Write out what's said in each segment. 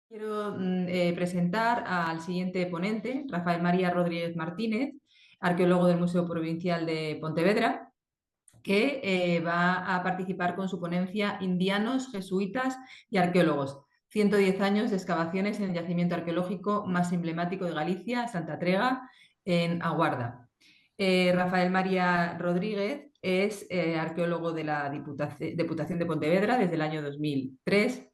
Quiero presentar al siguiente ponente, Rafael María Rodríguez Martínez, arqueólogo del Museo Provincial de Pontevedra, que va a participar con su ponencia Indianos, Jesuitas y Arqueólogos. 110 años de excavaciones en el yacimiento arqueológico más emblemático de Galicia, Santa Trega, en Aguarda. Rafael María Rodríguez es arqueólogo de la Diputación de Pontevedra desde el año 2003,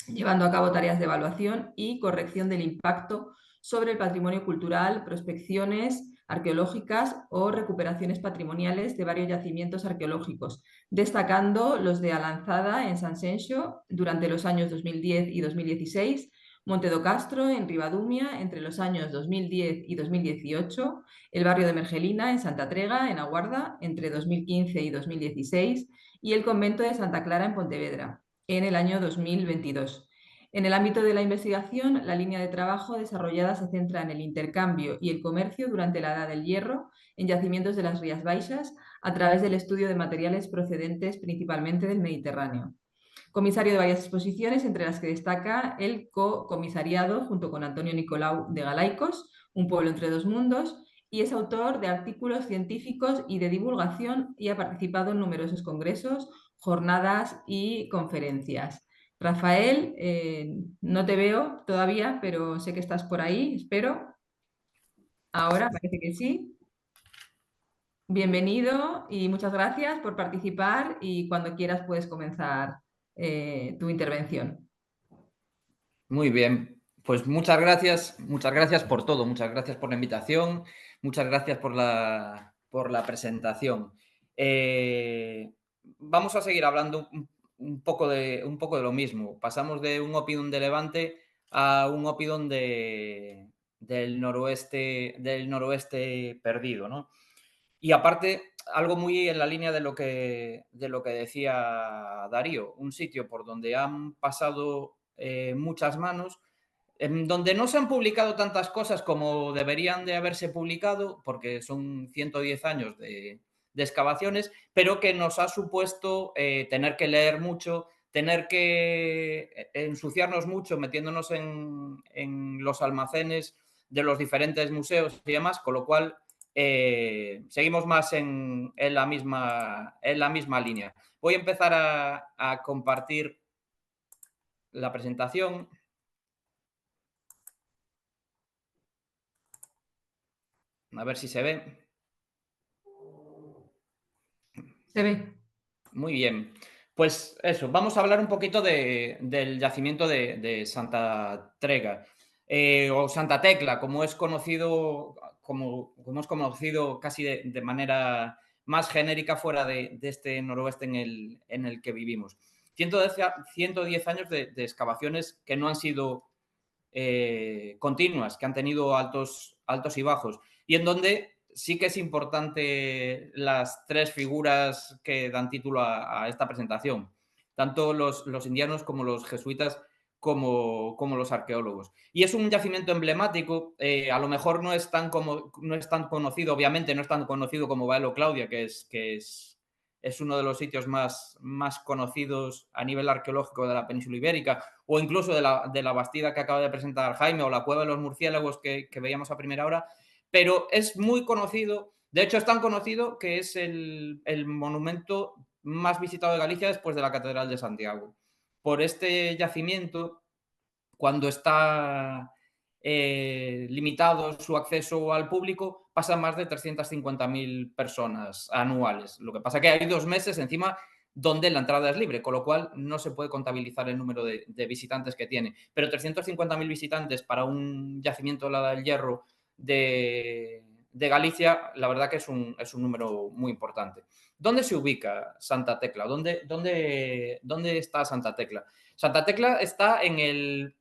llevando a cabo tareas de evaluación y corrección del impacto sobre el patrimonio cultural, prospecciones arqueológicas o recuperaciones patrimoniales de varios yacimientos arqueológicos, destacando los de Alanzada en San Senxo durante los años 2010 y 2016, Monte do Castro en Ribadumia entre los años 2010 y 2018, el barrio de Mergelina en Santa Trega, en Aguarda, entre 2015 y 2016, y el convento de Santa Clara en Pontevedra en el año 2022. En el ámbito de la investigación, la línea de trabajo desarrollada se centra en el intercambio y el comercio durante la Edad del Hierro en yacimientos de las Rías Baixas a través del estudio de materiales procedentes principalmente del Mediterráneo. Comisario de varias exposiciones, entre las que destaca el co-comisariado junto con Antonio Nicolau de Galaicos, Un pueblo entre dos mundos, y es autor de artículos científicos y de divulgación y ha participado en numerosos congresos, jornadas y conferencias. Rafael, no te veo todavía, pero sé que estás por ahí, espero. Ahora parece que sí. Bienvenido y muchas gracias por participar y cuando quieras puedes comenzar tu intervención. Muy bien, pues muchas gracias por todo, muchas gracias por la invitación, muchas gracias por la presentación. Vamos a seguir hablando un poco de lo mismo. Pasamos de un oppidum de Levante a un oppidum del noroeste perdido, ¿no? Y aparte, algo muy en la línea de lo que decía Darío, un sitio por donde han pasado muchas manos, en donde no se han publicado tantas cosas como deberían de haberse publicado, porque son 110 años de excavaciones, pero que nos ha supuesto tener que leer mucho, tener que ensuciarnos mucho metiéndonos en los almacenes de los diferentes museos y demás, con lo cual seguimos más en la misma línea. Voy a empezar a compartir la presentación. A ver si se ve. Se ve. Muy bien. Pues eso, vamos a hablar un poquito del yacimiento de Santa Trega, o Santa Tecla, como es conocido, como hemos conocido casi de manera más genérica fuera de este noroeste en el que vivimos. 110 años de excavaciones que no han sido continuas, que han tenido altos y bajos, y en donde sí que es importante las tres figuras que dan título a esta presentación, tanto los indianos como los jesuitas como los arqueólogos. Y es un yacimiento emblemático, a lo mejor no es tan conocido, obviamente no es tan conocido como Baelo Claudia, que es uno de los sitios más conocidos a nivel arqueológico de la península ibérica, o incluso de la Bastida que acaba de presentar Jaime, o la Cueva de los Murciélagos que veíamos a primera hora, pero es muy conocido. De hecho, es tan conocido que es el monumento más visitado de Galicia después de la Catedral de Santiago. Por este yacimiento, cuando está limitado su acceso al público, pasan más de 350.000 personas anuales. Lo que pasa es que hay 2 meses encima donde la entrada es libre, con lo cual no se puede contabilizar el número de visitantes que tiene. Pero 350.000 visitantes para un yacimiento de la Edad del Hierro de Galicia, la verdad que es un número muy importante. ¿Dónde se ubica Santa Tecla? ¿Dónde está Santa Tecla? Santa Tecla está en el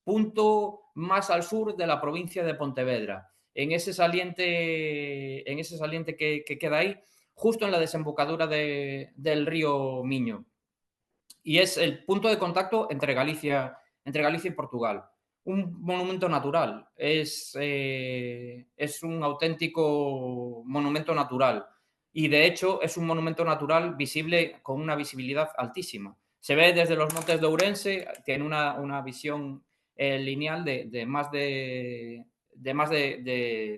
punto más al sur de la provincia de Pontevedra, en ese saliente que queda ahí, justo en la desembocadura del río Miño. Y es el punto de contacto entre Galicia y Portugal. Un monumento natural, es un auténtico monumento natural. Y de hecho es un monumento natural visible con una visibilidad altísima. Se ve desde los Montes de Ourense, tiene una visión lineal de más de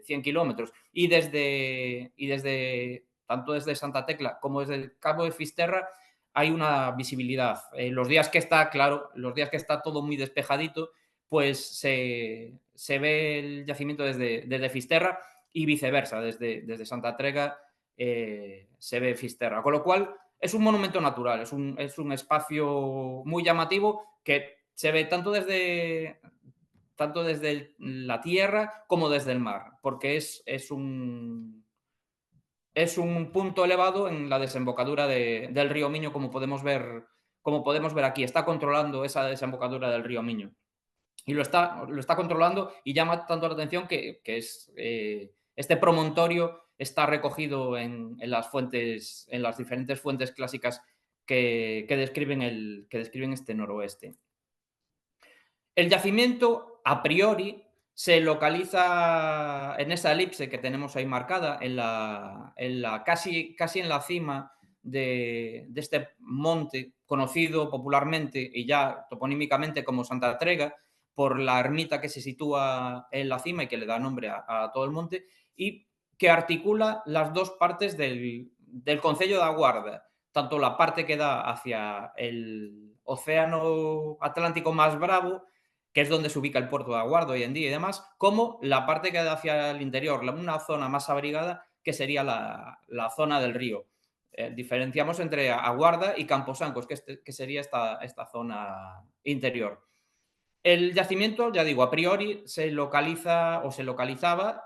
100 kilómetros. Y desde tanto desde Santa Tecla como desde el Cabo de Fisterra hay una visibilidad. Los días que está, claro, los días que está todo muy despejadito, pues se ve el yacimiento desde Fisterra y viceversa, desde Santa Trega se ve Fisterra. Con lo cual, es un monumento natural, es un espacio muy llamativo que se ve tanto desde la tierra como desde el mar, porque es un punto elevado en la desembocadura del río Miño, como podemos ver aquí. Está controlando esa desembocadura del río Miño. Y lo está controlando y llama tanto la atención que este promontorio está recogido en las diferentes fuentes clásicas que describen este noroeste. El yacimiento, a priori, se localiza en esa elipse que tenemos ahí marcada, casi en la cima de este monte, conocido popularmente y ya toponímicamente como Santa Trega, por la ermita que se sitúa en la cima y que le da nombre a todo el monte, y que articula las dos partes del concello de Aguarda, tanto la parte que da hacia el océano Atlántico más bravo, que es donde se ubica el puerto de Aguardo hoy en día y demás, como la parte que da hacia el interior, una zona más abrigada, que sería la zona del río. Diferenciamos entre Aguarda y Camposancos, que sería esta zona interior. El yacimiento, ya digo, a priori se localiza o se localiza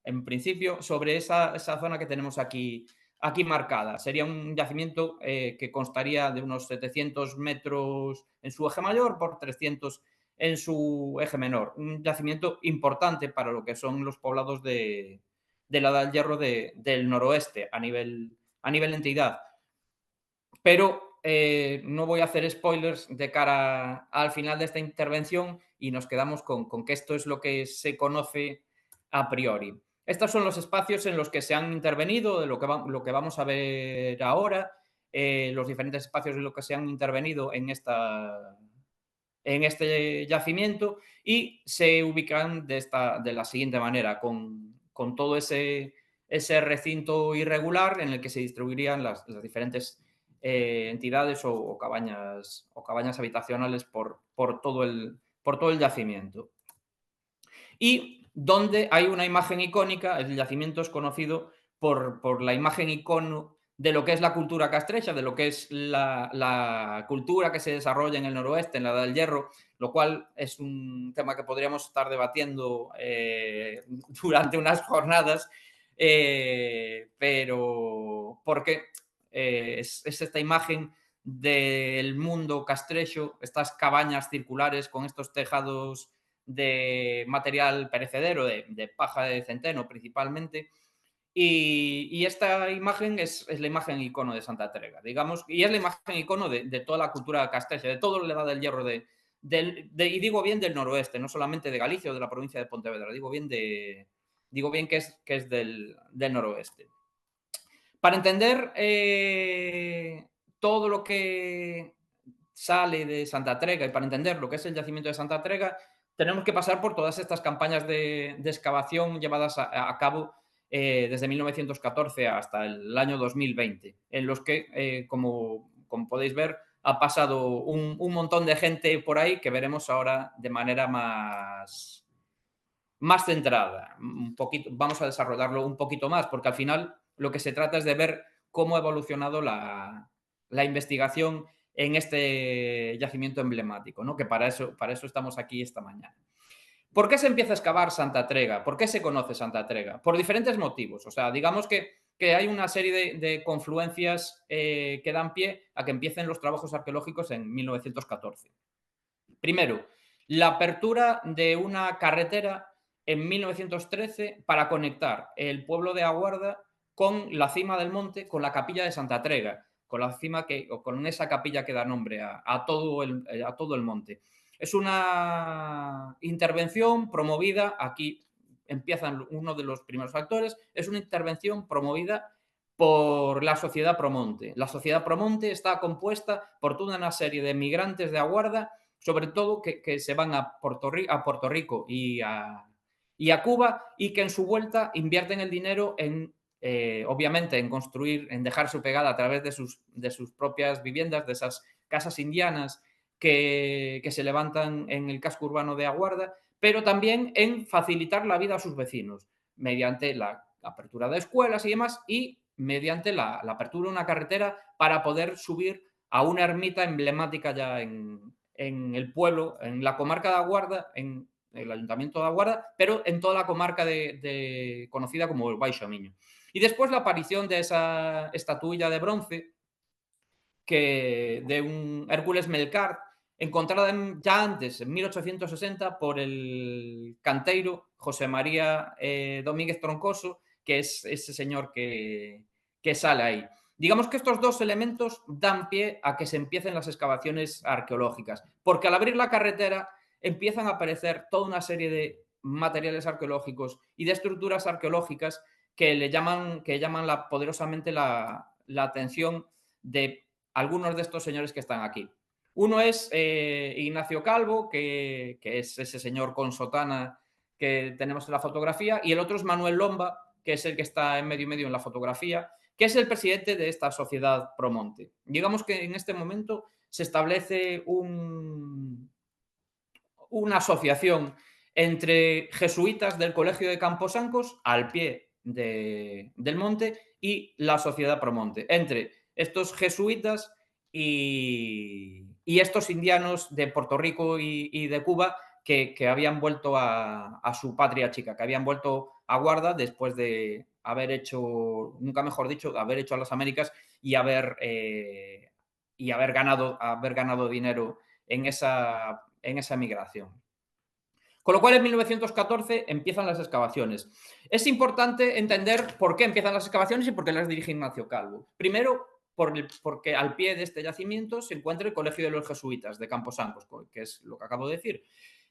en principio sobre esa zona que tenemos aquí marcada. Sería un yacimiento que constaría de unos 700 metros en su eje mayor por 300 en su eje menor. Un yacimiento importante para lo que son los poblados de la Edad del Hierro del noroeste a nivel entidad. Pero no voy a hacer spoilers de cara al final de esta intervención y nos quedamos con que esto es lo que se conoce a priori. Estos son los espacios en los que se han intervenido, de lo que vamos a ver ahora, los diferentes espacios en los que se han intervenido en este yacimiento, y se ubican de la siguiente manera, con todo ese recinto irregular en el que se distribuirían las diferentes entidades o cabañas habitacionales por todo el yacimiento. Y donde hay una imagen icónica, el yacimiento es conocido por la imagen icono de lo que es la cultura castrecha, de lo que es la cultura que se desarrolla en el noroeste, en la Edad del Hierro, lo cual es un tema que podríamos estar debatiendo durante unas jornadas, pero porque es esta imagen del mundo castrecho, estas cabañas circulares con estos tejados de material perecedero, de paja de centeno principalmente, y esta imagen es la imagen icono de Santa Trega, digamos, y es la imagen icono de toda la cultura castrecha, de todo la Edad del Hierro, y digo bien del noroeste, no solamente de Galicia o de la provincia de Pontevedra, digo bien que es del noroeste. Para entender todo lo que sale de Santa Trega y para entender lo que es el yacimiento de Santa Trega, tenemos que pasar por todas estas campañas de excavación llevadas a cabo desde 1914 hasta el año 2020, en los que, como podéis ver, ha pasado un montón de gente por ahí que veremos ahora de manera más centrada. Vamos a desarrollarlo un poquito más, porque al final lo que se trata es de ver cómo ha evolucionado la investigación en este yacimiento emblemático, ¿no? Que para eso estamos aquí esta mañana. ¿Por qué se empieza a excavar Santa Trega? ¿Por qué se conoce Santa Trega? Por diferentes motivos. O sea, digamos que hay una serie de confluencias que dan pie a que empiecen los trabajos arqueológicos en 1914. Primero, la apertura de una carretera en 1913 para conectar el pueblo de Aguarda con la cima del monte, con la capilla de Santa Trega, con esa capilla que da nombre a todo el monte. Es una intervención promovida, aquí empiezan uno de los primeros factores, es una intervención promovida por la Sociedad Promonte. La Sociedad Promonte está compuesta por toda una serie de migrantes de Aguarda sobre todo que se van a Puerto Rico y a Cuba, y que en su vuelta invierten el dinero en, obviamente, en construir, en dejar su pegada a través de sus propias viviendas, de esas casas indianas que se levantan en el casco urbano de Aguarda, pero también en facilitar la vida a sus vecinos mediante la apertura de escuelas y demás, y mediante la apertura de una carretera para poder subir a una ermita emblemática ya en el pueblo, en la comarca de Aguarda, en el ayuntamiento de Aguarda, pero en toda la comarca conocida como el Baixo Miño. Y después la aparición de esa estatuilla de bronce de un Hércules Melcar, encontrada ya antes, en 1860, por el canteiro José María Domínguez Troncoso, que es ese señor que sale ahí. Digamos que estos dos elementos dan pie a que se empiecen las excavaciones arqueológicas, porque al abrir la carretera empiezan a aparecer toda una serie de materiales arqueológicos y de estructuras arqueológicas que llaman poderosamente la atención de algunos de estos señores que están aquí. Uno es Ignacio Calvo, que es ese señor con sotana que tenemos en la fotografía, y el otro es Manuel Lomba, que es el que está en medio en la fotografía, que es el presidente de esta sociedad Promonte. Digamos que en este momento se establece una asociación entre jesuitas del Colegio de Camposancos al pie del monte y la sociedad Promonte, entre estos jesuitas y estos indianos de Puerto Rico y de Cuba que habían vuelto a su patria chica, que habían vuelto a Guarda después de haber hecho, nunca mejor dicho, haber hecho a las Américas y haber ganado dinero en esa migración. Con lo cual, en 1914 empiezan las excavaciones. Es importante entender por qué empiezan las excavaciones y por qué las dirige Ignacio Calvo. Primero, porque al pie de este yacimiento se encuentra el Colegio de los Jesuitas de Camposancos, que es lo que acabo de decir.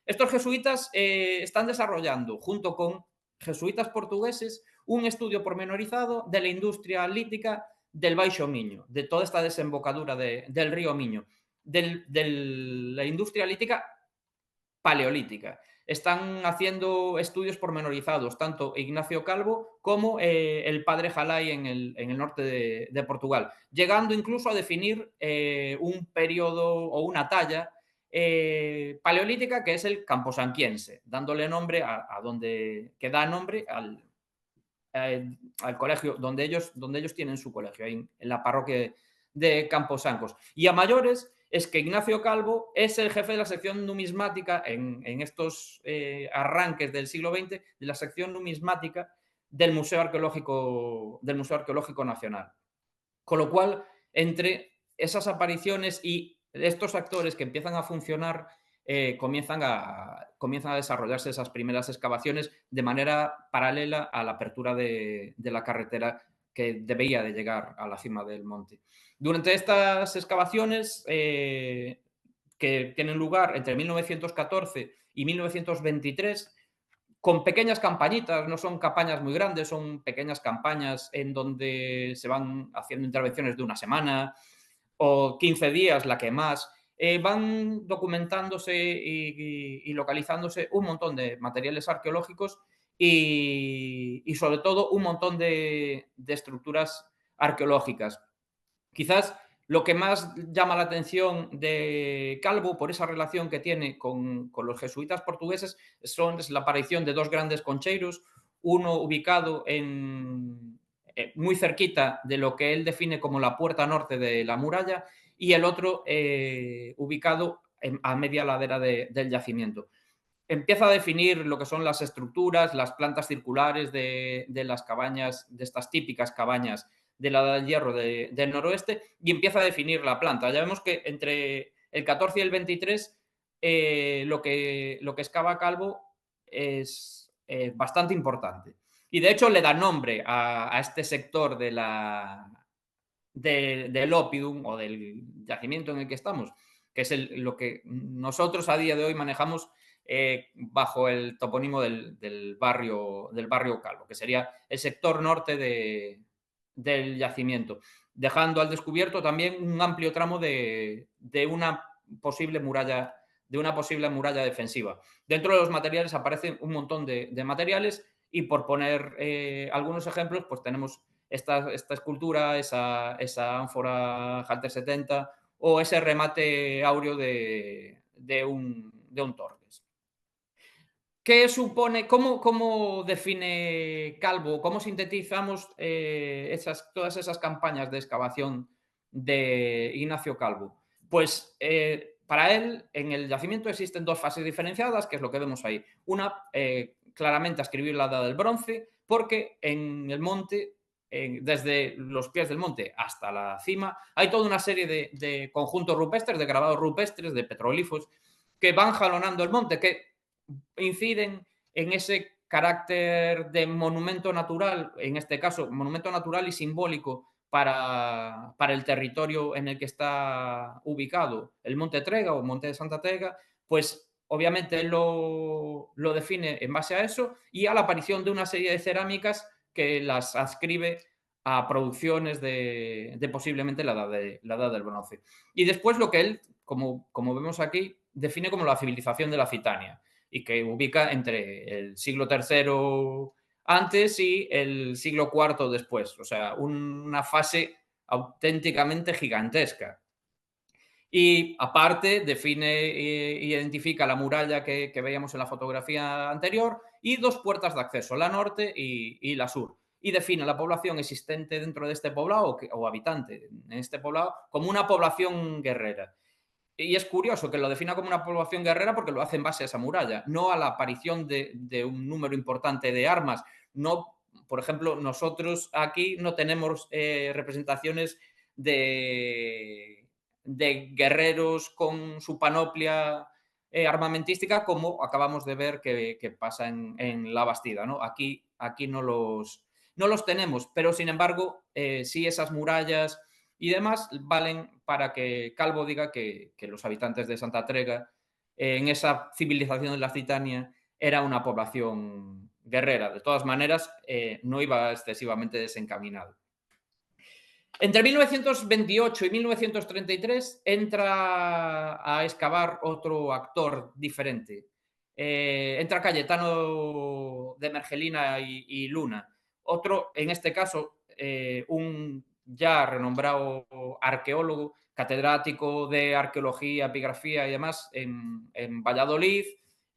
Estos jesuitas están desarrollando, junto con jesuitas portugueses, un estudio pormenorizado de la industria lítica del Baixo Miño, de toda esta desembocadura del río Miño, de la industria lítica paleolítica. Están haciendo estudios pormenorizados, tanto Ignacio Calvo como el padre Jalay en el norte de Portugal, llegando incluso a definir un periodo o una talla paleolítica que es el camposanquiense, dándole nombre que da nombre al colegio donde ellos tienen su colegio, en la parroquia de Camposancos. Y a mayores es que Ignacio Calvo es el jefe de la sección numismática en estos arranques del siglo XX, de la sección numismática del Museo Arqueológico Nacional. Con lo cual, entre esas apariciones y estos actores que empiezan a funcionar, comienzan a desarrollarse esas primeras excavaciones de manera paralela a la apertura de la carretera que debía de llegar a la cima del monte. Durante estas excavaciones, que tienen lugar entre 1914 y 1923, con pequeñas campañitas, no son campañas muy grandes, son pequeñas campañas en donde se van haciendo intervenciones de una semana o 15 días, la que más, van documentándose y localizándose un montón de materiales arqueológicos y sobre todo un montón de estructuras arqueológicas. Quizás lo que más llama la atención de Calvo, por esa relación que tiene con los jesuitas portugueses, es la aparición de dos grandes concheiros, uno ubicado muy cerquita de lo que él define como la puerta norte de la muralla y el otro ubicado a media ladera del yacimiento. Empieza a definir lo que son las estructuras, las plantas circulares de las cabañas, de estas típicas cabañas de la Edad del Hierro del noroeste, y empieza a definir la planta. Ya vemos que entre el 14 y el 23 lo que excava Calvo es bastante importante. Y de hecho le da nombre a este sector del Oppidum o del yacimiento en el que estamos, que es lo que nosotros a día de hoy manejamos bajo el topónimo del barrio Calvo, que sería el sector norte del yacimiento, dejando al descubierto también un amplio tramo de una posible muralla de una posible muralla defensiva. Dentro de los materiales aparecen un montón de materiales y por poner algunos ejemplos, pues tenemos esta escultura, esa ánfora Halter 70 o ese remate áureo de un Torques. ¿Qué supone, cómo define Calvo, cómo sintetizamos todas esas campañas de excavación de Ignacio Calvo? Pues para él, en el yacimiento existen dos fases diferenciadas, que es lo que vemos ahí. Una, claramente a escribir la edad del bronce, porque en el monte, desde los pies del monte hasta la cima, hay toda una serie de conjuntos rupestres, de grabados rupestres, de petroglifos, que van jalonando el monte, que inciden en ese carácter de monumento natural, en este caso, monumento natural y simbólico para el territorio en el que está ubicado el Monte Trega o Monte de Santa Trega, pues obviamente él lo define en base a eso y a la aparición de una serie de cerámicas que las adscribe a producciones de posiblemente la edad del bronce. Y después lo que él, como vemos aquí, define como la civilización de la Citania y que ubica entre el siglo III antes y el siglo IV después. O sea, una fase auténticamente gigantesca. Y aparte define e identifica la muralla que veíamos en la fotografía anterior y dos puertas de acceso, la norte y la sur. Y define la población existente dentro de este poblado o habitante en este poblado como una población guerrera. Y es curioso que lo defina como una población guerrera porque lo hace en base a esa muralla, no a la aparición de un número importante de armas. No, por ejemplo, nosotros aquí no tenemos representaciones de guerreros con su panoplia armamentística como acabamos de ver que pasa en La Bastida, ¿no? Aquí no los tenemos, pero sin embargo, sí esas murallas y demás valen para que Calvo diga que los habitantes de Santa Trega, en esa civilización de la Citania, era una población guerrera. De todas maneras, no iba excesivamente desencaminado. Entre 1928 y 1933 entra a excavar otro actor diferente. Entra Cayetano de Mergelina y Luna. Otro, en este caso, un ya renombrado arqueólogo, catedrático de arqueología, epigrafía y demás en Valladolid,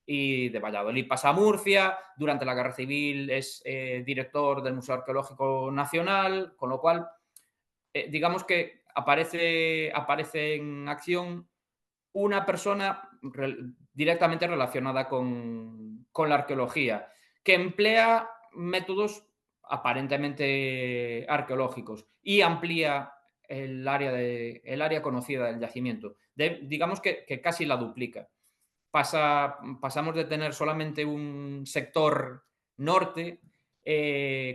y de Valladolid pasa a Murcia, durante la Guerra Civil es director del Museo Arqueológico Nacional, con lo cual, digamos que aparece en acción una persona directamente relacionada con la arqueología, que emplea métodos aparentemente arqueológicos y amplía el área conocida del yacimiento. Digamos que casi la duplica. Pasamos de tener solamente un sector norte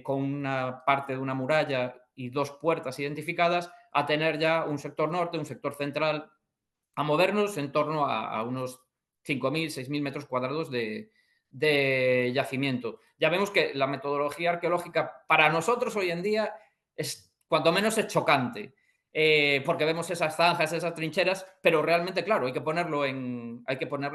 con una parte de una muralla y dos puertas identificadas a tener ya un sector norte, un sector central, a movernos en torno a unos 5.000, 6.000 metros cuadrados de yacimiento. Ya vemos que la metodología arqueológica para nosotros hoy en día es, cuanto menos, es chocante, porque vemos esas zanjas, esas trincheras, pero realmente, claro, hay que ponerlo en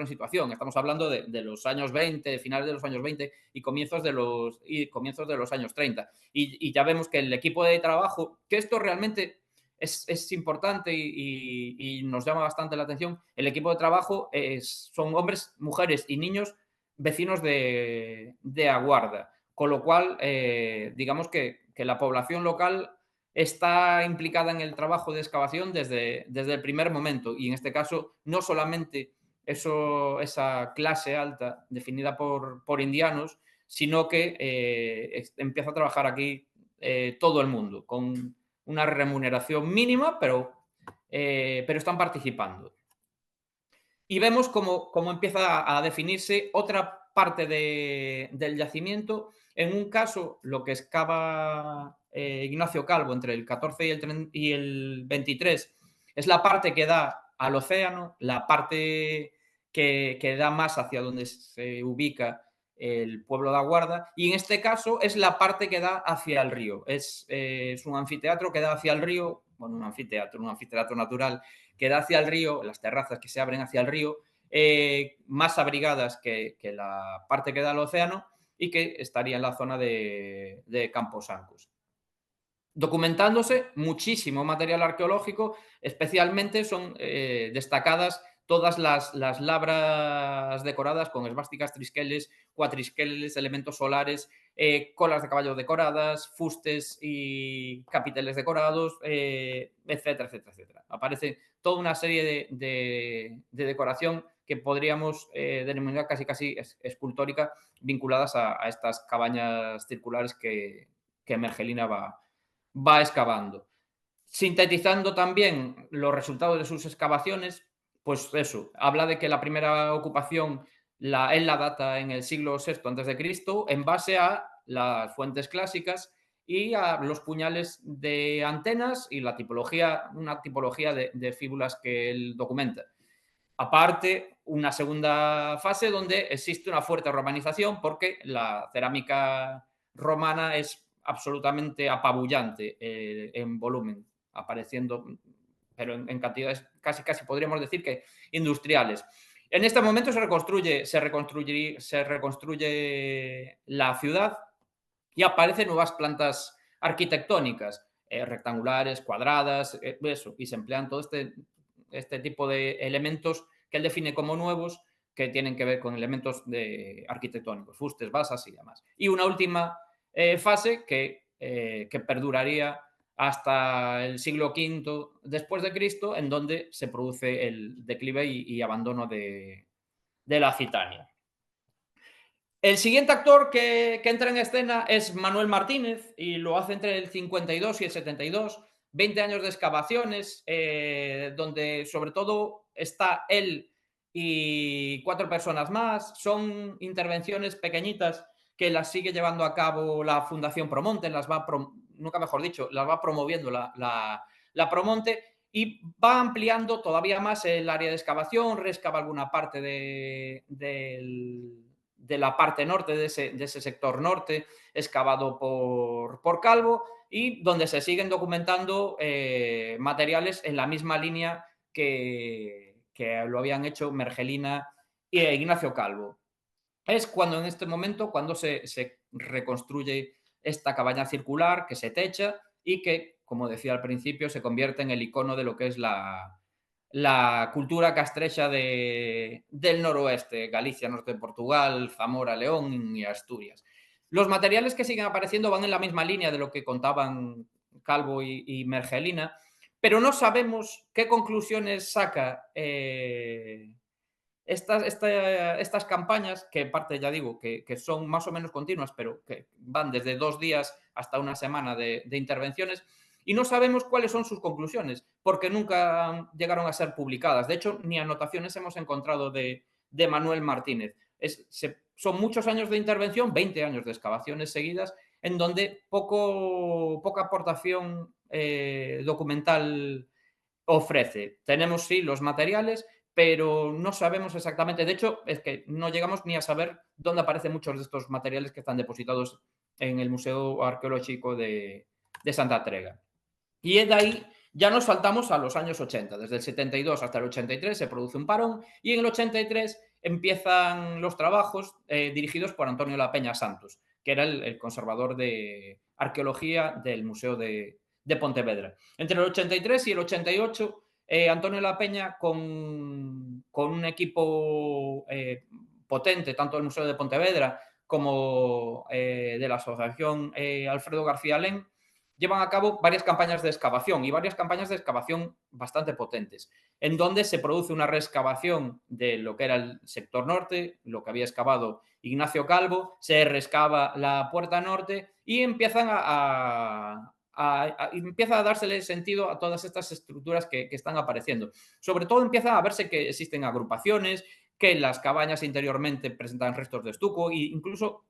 situación. Estamos hablando de los años 20, finales de los años 20 y comienzos de los años 30. Y ya vemos que el equipo de trabajo, que esto realmente es importante y nos llama bastante la atención. El equipo de trabajo son hombres, mujeres y niños vecinos de Aguarda, con lo cual digamos que la población local está implicada en el trabajo de excavación desde el primer momento y en este caso no solamente esa clase alta definida por indianos, sino que empieza a trabajar aquí todo el mundo con una remuneración mínima, pero están participando. Y vemos cómo empieza a definirse otra parte del yacimiento. En un caso, lo que excava Ignacio Calvo entre el 14 y el 23 es la parte que da al océano, la parte que da más hacia donde se ubica el pueblo de Aguarda, y en este caso es la parte que da hacia el río. Es un anfiteatro que da hacia el río, bueno, un anfiteatro natural que da hacia el río, las terrazas que se abren hacia el río, más abrigadas que la parte que da al océano y que estaría en la zona de Camposancos. Documentándose muchísimo material arqueológico, especialmente son destacadas todas las labras decoradas con esvásticas, trisqueles, cuatrisqueles, elementos solares, colas de caballo decoradas, fustes y capiteles decorados, etcétera, etcétera, etcétera. Aparece toda una serie de decoración que podríamos denominar casi escultórica, vinculadas a estas cabañas circulares que Mergelina va excavando. Sintetizando también los resultados de sus excavaciones, pues eso, habla de que la primera ocupación él la data en el siglo VI a.C., en base a las fuentes clásicas y a los puñales de antenas y una tipología de fíbulas que él documenta. Aparte, una segunda fase donde existe una fuerte romanización porque la cerámica romana es absolutamente apabullante en volumen, apareciendo, pero en cantidades casi podríamos decir que industriales. En este momento se reconstruye la ciudad y aparecen nuevas plantas arquitectónicas, rectangulares, cuadradas, eso, y se emplean todo este tipo de elementos que él define como nuevos, que tienen que ver con elementos arquitectónicos, fustes, basas y demás. Y una última fase que perduraría hasta el siglo V después de Cristo, en donde se produce el declive y abandono de la Citania. El siguiente actor que entra en escena es Manuel Martínez y lo hace entre el 52 y el 72, 20 años de excavaciones, donde sobre todo está él y 4 personas más. Son intervenciones pequeñitas que las sigue llevando a cabo la Fundación Promonte, nunca mejor dicho, las va promoviendo la Promonte y va ampliando todavía más el área de excavación, reexcava alguna parte de la parte norte, de ese sector norte, excavado por Calvo, y donde se siguen documentando materiales en la misma línea que lo habían hecho Mergelina e Ignacio Calvo. Es cuando en este momento, cuando se reconstruye esta cabaña circular que se techa y que, como decía al principio, se convierte en el icono de lo que es la cultura castrecha del noroeste, Galicia, norte de Portugal, Zamora, León y Asturias. Los materiales que siguen apareciendo van en la misma línea de lo que contaban Calvo y Mergelina, pero no sabemos qué conclusiones saca estas campañas, que en parte ya digo que son más o menos continuas, pero que van desde 2 días hasta una semana de intervenciones, y no sabemos cuáles son sus conclusiones, porque nunca llegaron a ser publicadas. De hecho, ni anotaciones hemos encontrado de Manuel Martínez. Son muchos años de intervención, 20 años de excavaciones seguidas, en donde poca aportación documental ofrece. Tenemos, sí, los materiales, pero no sabemos exactamente. De hecho, es que no llegamos ni a saber dónde aparecen muchos de estos materiales que están depositados en el Museo Arqueológico de Santa Trega. Y de ahí ya nos saltamos a los años 80. Desde el 72 hasta el 83 se produce un parón y en el 83 empiezan los trabajos dirigidos por Antonio Lapeña Santos, que era el conservador de arqueología del Museo de Pontevedra. Entre el 83 y el 88, Antonio Lapeña, con un equipo potente, tanto del Museo de Pontevedra como de la Asociación Alfredo García Len, llevan a cabo varias campañas de excavación y varias campañas de excavación bastante potentes, en donde se produce una reexcavación de lo que era el sector norte, lo que había excavado Ignacio Calvo, se reexcava la puerta norte y empiezan empieza a dársele sentido a todas estas estructuras que están apareciendo. Sobre todo empieza a verse que existen agrupaciones, que las cabañas interiormente presentan restos de estuco e incluso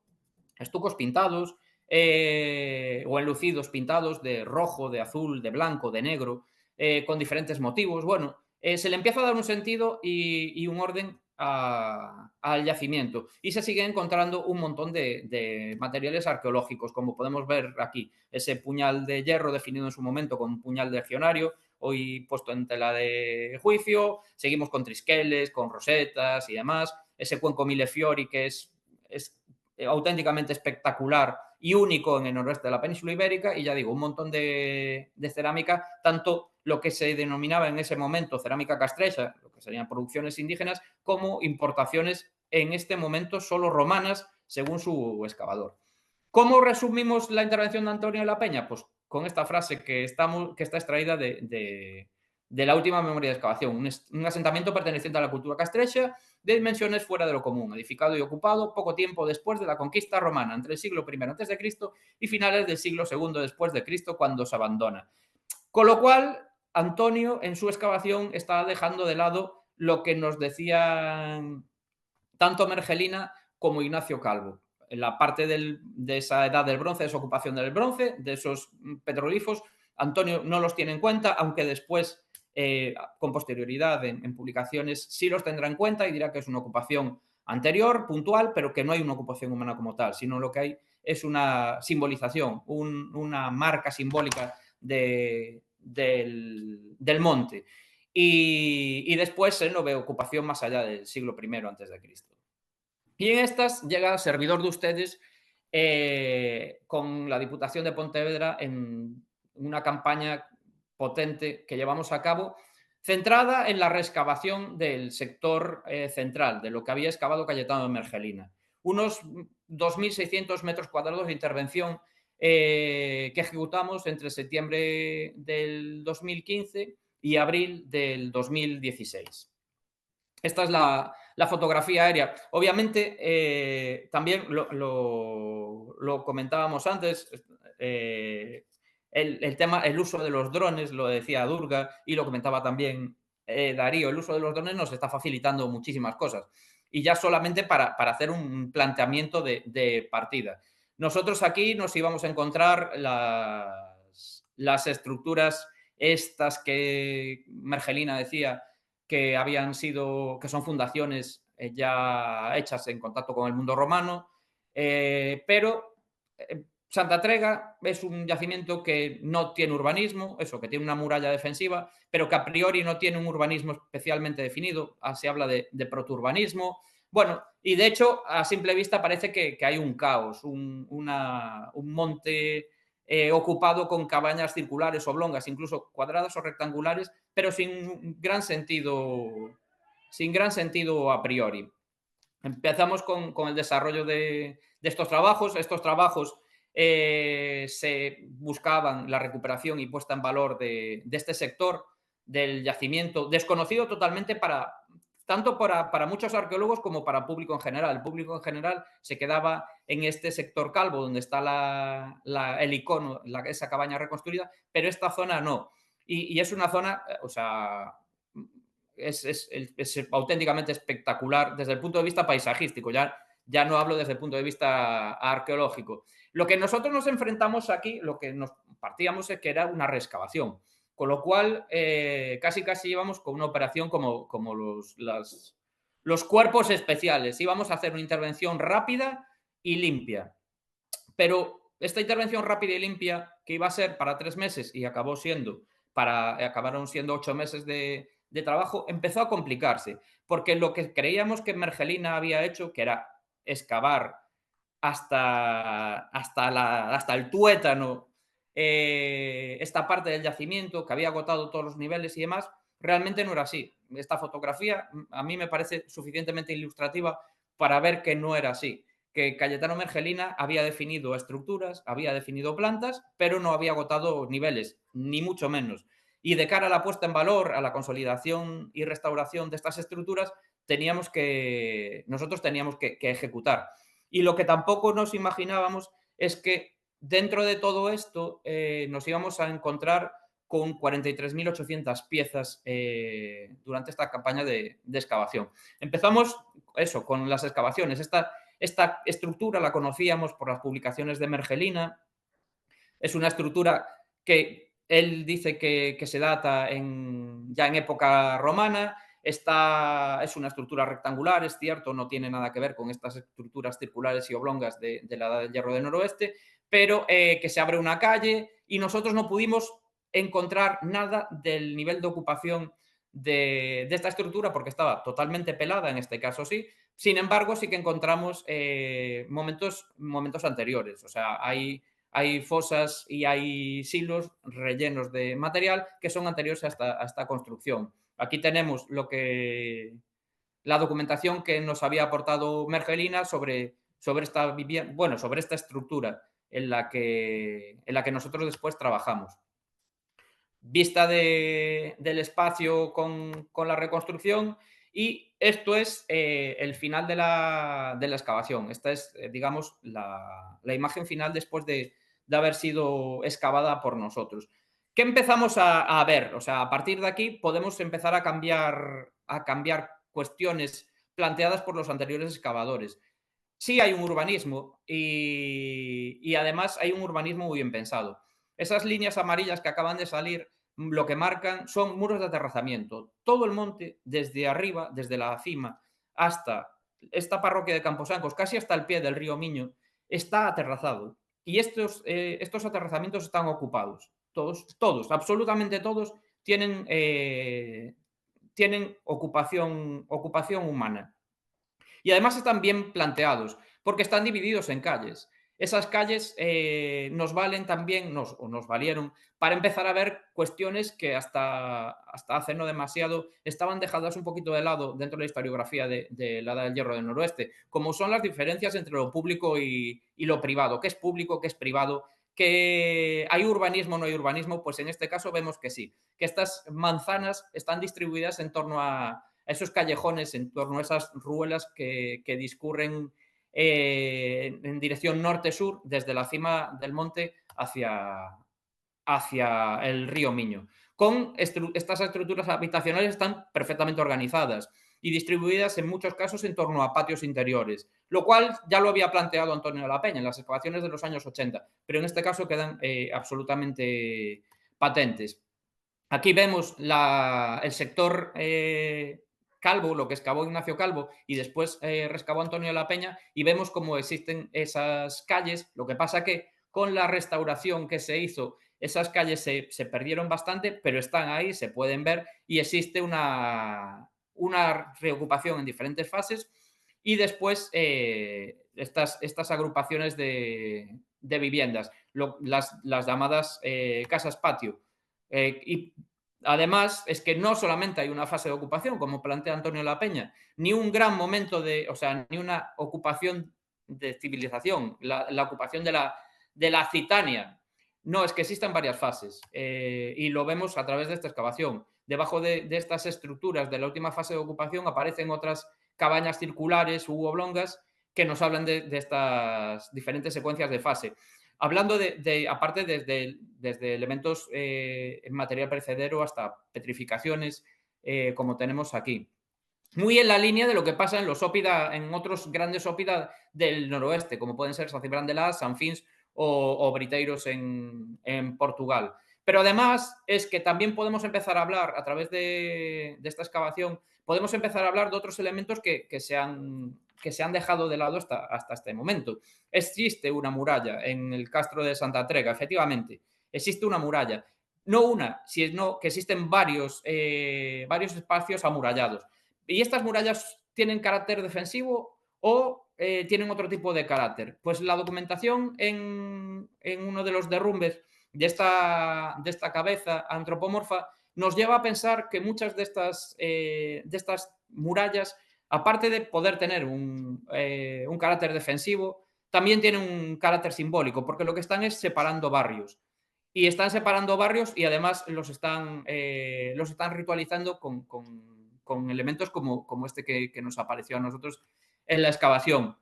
estucos pintados, o enlucidos pintados de rojo, de azul, de blanco, de negro, con diferentes motivos. Bueno, se le empieza a dar un sentido y un orden al yacimiento y se sigue encontrando un montón de materiales arqueológicos, como podemos ver aquí, ese puñal de hierro definido en su momento como un puñal legionario, hoy puesto en tela de juicio. Seguimos con trisqueles, con rosetas y demás. Ese cuenco Millefiori que es auténticamente espectacular y único en el noroeste de la península ibérica. Y ya digo, un montón de cerámica, tanto lo que se denominaba en ese momento cerámica castrecha, lo que serían producciones indígenas, como importaciones en este momento solo romanas, según su excavador. ¿Cómo resumimos la intervención de Antonio de la Peña? Pues con esta frase que está extraída de la última memoria de excavación. Un asentamiento perteneciente a la cultura castrecha, de dimensiones fuera de lo común, edificado y ocupado poco tiempo después de la conquista romana, entre el siglo I a.C. y finales del siglo II después de Cristo, cuando se abandona. Con lo cual, Antonio, en su excavación, está dejando de lado lo que nos decían tanto Mergelina como Ignacio Calvo. En la parte de esa edad del bronce, de esa ocupación del bronce, de esos petroglifos, Antonio no los tiene en cuenta, aunque después, con posterioridad en publicaciones, sí los tendrá en cuenta y dirá que es una ocupación anterior, puntual, pero que no hay una ocupación humana como tal, sino lo que hay es una simbolización, una marca simbólica del monte. Y después él no ve ocupación más allá del siglo I antes de Cristo. Y en estas llega servidor de ustedes con la Diputación de Pontevedra en una campaña potente que llevamos a cabo, centrada en la reexcavación del sector central, de lo que había excavado Cayetano de Mergelina. Unos 2.600 metros cuadrados de intervención que ejecutamos entre septiembre del 2015 y abril del 2016. Esta es la fotografía aérea. Obviamente, también lo comentábamos antes, el uso de los drones, lo decía Durga y lo comentaba también Darío, el uso de los drones nos está facilitando muchísimas cosas. Y ya solamente para hacer un planteamiento de partida. Nosotros aquí nos íbamos a encontrar las estructuras estas que Mergelina decía que que son fundaciones ya hechas en contacto con el mundo romano, pero Santa Trega es un yacimiento que no tiene urbanismo, eso, que tiene una muralla defensiva, pero que a priori no tiene un urbanismo especialmente definido. Se habla de protourbanismo. Bueno, y de hecho, a simple vista parece que hay un caos, un monte ocupado con cabañas circulares, oblongas, incluso cuadradas o rectangulares, pero sin gran sentido a priori. Empezamos con el desarrollo de estos trabajos. Estos trabajos se buscaban la recuperación y puesta en valor de este sector del yacimiento, desconocido totalmente tanto para muchos arqueólogos como para público en general. El público en general se quedaba en este sector calvo, donde está el icono, esa cabaña reconstruida, pero esta zona no. Y es una zona, o sea, es auténticamente espectacular desde el punto de vista paisajístico, ya no hablo desde el punto de vista arqueológico. Lo que nosotros nos enfrentamos aquí, lo que nos partíamos es que era una reexcavación, con lo cual casi llevamos con una operación como los cuerpos especiales. Íbamos a hacer una intervención rápida y limpia, pero esta intervención rápida y limpia, que iba a ser para 3 meses y acabaron siendo 8 meses de trabajo, empezó a complicarse, porque lo que creíamos que Mergelina había hecho, que era excavar hasta el tuétano esta parte del yacimiento, que había agotado todos los niveles y demás, realmente no era así. Esta fotografía a mí me parece suficientemente ilustrativa para ver que no era así, que Cayetano Mergelina había definido estructuras, había definido plantas, pero no había agotado niveles, ni mucho menos. Y de cara a la puesta en valor, a la consolidación y restauración de estas estructuras, nosotros teníamos que ejecutar. Y lo que tampoco nos imaginábamos es que dentro de todo esto nos íbamos a encontrar con 43.800 piezas durante esta campaña de excavación. Empezamos eso, con las excavaciones. Esta estructura la conocíamos por las publicaciones de Mergelina. Es una estructura que él dice que se data ya en época romana. Es una estructura rectangular, es cierto, no tiene nada que ver con estas estructuras circulares y oblongas de la Edad del Hierro del Noroeste, pero que se abre una calle y nosotros no pudimos encontrar nada del nivel de ocupación de esta estructura porque estaba totalmente pelada, en este caso sí. Sin embargo, sí que encontramos momentos anteriores. O sea, hay fosas y hay silos rellenos de material que son anteriores a esta construcción. Aquí tenemos la documentación que nos había aportado Mergelina sobre esta estructura en la que nosotros después trabajamos. Vista del espacio con la reconstrucción, y esto es el final de la excavación. Esta es, digamos, la imagen final después de haber sido excavada por nosotros. ¿Qué empezamos a ver? O sea, a partir de aquí podemos empezar a cambiar cuestiones planteadas por los anteriores excavadores. Sí hay un urbanismo y además hay un urbanismo muy bien pensado. Esas líneas amarillas que acaban de salir, lo que marcan son muros de aterrazamiento. Todo el monte, desde arriba, desde la cima, hasta esta parroquia de Camposancos, casi hasta el pie del río Miño, está aterrazado. Y estos aterrazamientos están ocupados. Todos, absolutamente todos, tienen ocupación humana. Y además están bien planteados, porque están divididos en calles. Esas calles nos valen también, nos valieron, para empezar a ver cuestiones que hasta hace no demasiado estaban dejadas un poquito de lado dentro de la historiografía de la Edad del Hierro del Noroeste, como son las diferencias entre lo público y lo privado. ¿Qué es público, qué es privado? ¿Que hay urbanismo o no hay urbanismo? Pues en este caso vemos que sí, que estas manzanas están distribuidas en torno a esos callejones, en torno a esas ruelas que discurren en dirección norte-sur, desde la cima del monte hacia el río Miño. Estas estructuras habitacionales están perfectamente organizadas y distribuidas en muchos casos en torno a patios interiores, lo cual ya lo había planteado Antonio de la Peña en las excavaciones de los años 80, pero en este caso quedan absolutamente patentes. Aquí vemos el sector Calvo, lo que excavó Ignacio Calvo y después rescavó Antonio de la Peña, y vemos cómo existen esas calles. Lo que pasa que con la restauración que se hizo, esas calles se perdieron bastante, pero están ahí, se pueden ver, y existe una reocupación en diferentes fases, y después estas agrupaciones de viviendas, las llamadas casas patio. Y además es que no solamente hay una fase de ocupación, como plantea Antonio La Peña, ni un gran momento ni una ocupación de civilización, la ocupación de la Citania. No, es que existen varias fases y lo vemos a través de esta excavación. Debajo de estas estructuras de la última fase de ocupación aparecen otras cabañas circulares u oblongas que nos hablan de estas diferentes secuencias de fase. Hablando aparte desde elementos en material perecedero hasta petrificaciones, como tenemos aquí. Muy en la línea de lo que pasa en otros grandes ópida del noroeste, como pueden ser San Cibrán de Las, San Fins o Briteiros en Portugal. Pero además es que también podemos empezar a hablar, a través de esta excavación, podemos empezar a hablar de otros elementos que se han dejado de lado hasta este momento. Existe una muralla en el castro de Santa Trega, efectivamente, existe una muralla. No una, sino que existen varios espacios amurallados. ¿Y estas murallas tienen carácter defensivo o tienen otro tipo de carácter? Pues la documentación en uno de los derrumbes de esta cabeza antropomorfa nos lleva a pensar que muchas de estas murallas, aparte de poder tener un carácter defensivo, también tienen un carácter simbólico, porque lo que están es separando barrios. Y están separando barrios y además los están ritualizando con elementos como este que nos apareció a nosotros en la excavación.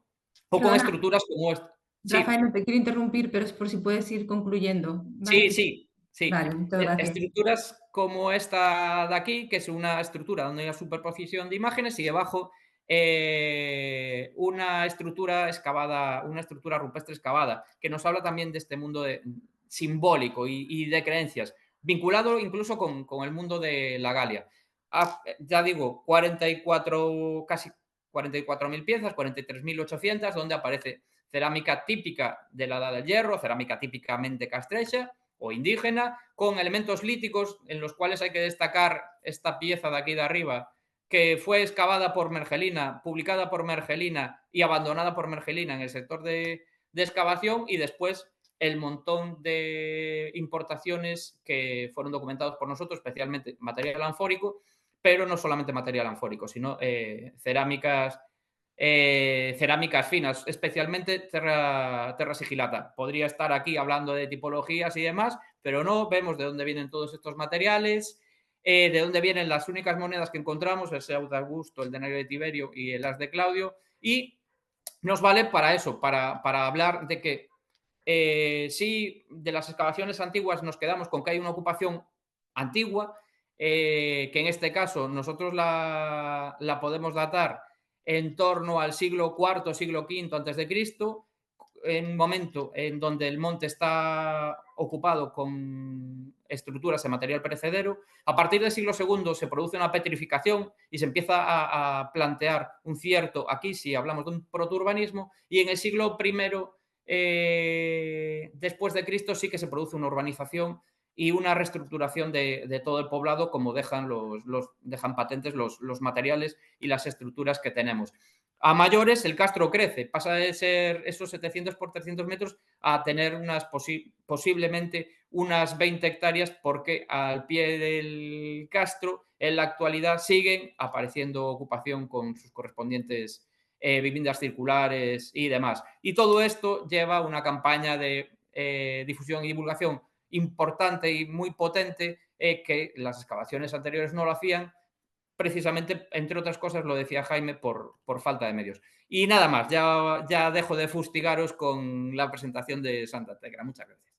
O con Perdona, estructuras como esta. Rafael, Sí, no te quiero interrumpir, pero es por si puedes ir concluyendo. ¿Vale? sí. Vale, muchas gracias. Estructuras como esta de aquí, que es una estructura donde hay una superposición de imágenes, y debajo una estructura excavada, una estructura rupestre excavada, que nos habla también de este mundo simbólico y de creencias, vinculado incluso con el mundo de la Galia. Ya digo, 44, casi 44.000 piezas, 43.800, donde aparece cerámica típica de la Edad del Hierro, cerámica típicamente castrecha, o indígena, con elementos líticos en los cuales hay que destacar esta pieza de aquí de arriba, que fue excavada por Mergelina, publicada por Mergelina y abandonada por Mergelina en el sector de excavación, y después el montón de importaciones que fueron documentados por nosotros, especialmente material anfórico, pero no solamente material anfórico, sino cerámicas finas, especialmente terra sigilata. Podría estar aquí hablando de tipologías y demás, pero no, vemos de dónde vienen todos estos materiales, de dónde vienen las únicas monedas que encontramos, el Seaut de Augusto, el denario de Tiberio y el as de Claudio, y nos vale para eso, para hablar de que sí, de las excavaciones antiguas nos quedamos con que hay una ocupación antigua, que en este caso nosotros la podemos datar en torno al siglo IV, siglo V antes de Cristo, en un momento en donde el monte está ocupado con estructuras de material perecedero. A partir del siglo II se produce una petrificación y se empieza a plantear un cierto, aquí sí hablamos de un protourbanismo, y en el siglo I después de Cristo sí que se produce una urbanización y una reestructuración de todo el poblado, como dejan patentes los materiales y las estructuras que tenemos. A mayores, el castro crece, pasa de ser esos 700 por 300 metros a tener posiblemente unas 20 hectáreas, porque al pie del castro en la actualidad siguen apareciendo ocupación con sus correspondientes viviendas circulares y demás. Y todo esto lleva una campaña de difusión y divulgación importante y muy potente, que las excavaciones anteriores no lo hacían, precisamente, entre otras cosas, lo decía Jaime, por falta de medios. Y nada más, ya dejo de fustigaros con la presentación de Santa Tecla. Muchas gracias.